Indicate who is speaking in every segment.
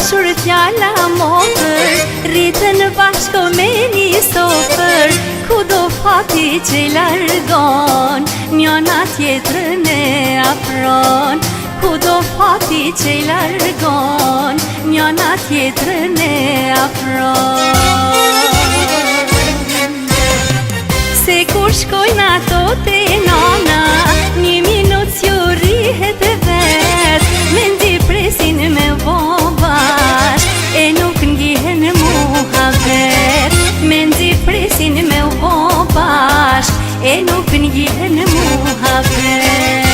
Speaker 1: dashur fjalla motër, rritën bashko me një sofër, ku do fati që i largon, njona tjetrën e afron. Ku do fati që i largon, njona tjetrën e afron. Se kur shkojnë ato te nana, një minut s'ju rihet e vet, me ndi presin me vo bashk, e nuk ngihen muhabet. Me ndi presin me vo bashk, e nuk ngihen muhabet.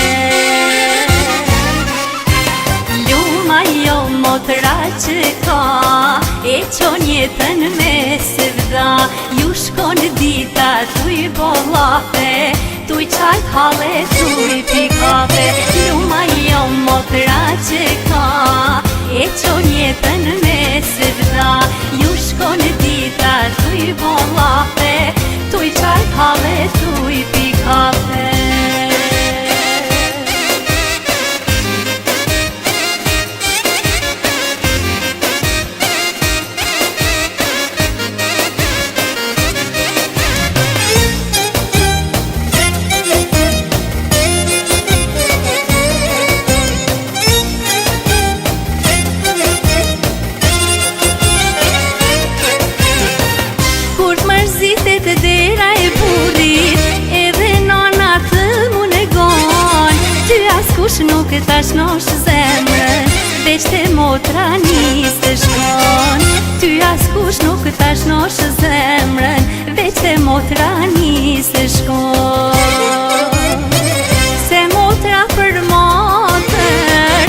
Speaker 1: Luma jo motra që ka, e qon jetën me sevda, ju shkon dita tuj bollafe, tuj qajt hale, tuj pikafe. Luma jo motra që ka, e qon jetën me sevda, ju shkon dita tuj bollafe, tuj qajt hale, tuj pikafe. Zitet dera e burit, edhe nana të mu negon, ty askush nuk ta shnosh zemrën, veç te motra nisë shkon. Ty askush nuk ta shnosh zemrën, veç te motra nisë shkon. Se motra për motër,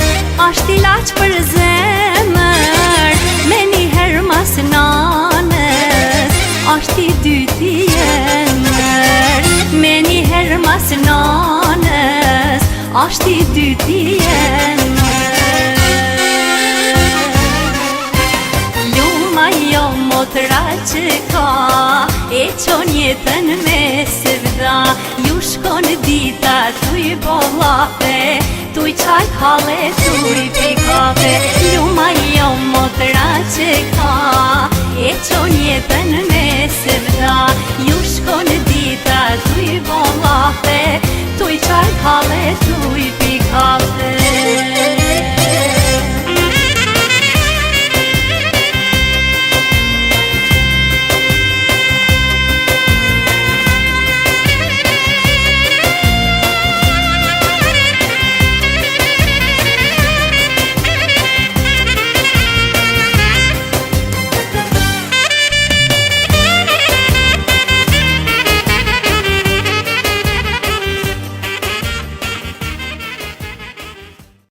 Speaker 1: asht ilaç për zemër, me njëherë mas nanës, asht i dyti emër. Me njëherë mas nanës, asht i dyti emër. Luma jo motra që ka, e qon jetën me sevda, ju shkon dita tuj bollafe, tuj qajt hale, tuj pikafe. Luma jo motra që ka, e qon jetën me sevda, ju shkon dita tuj bollafe, tuj qajt hale, tuj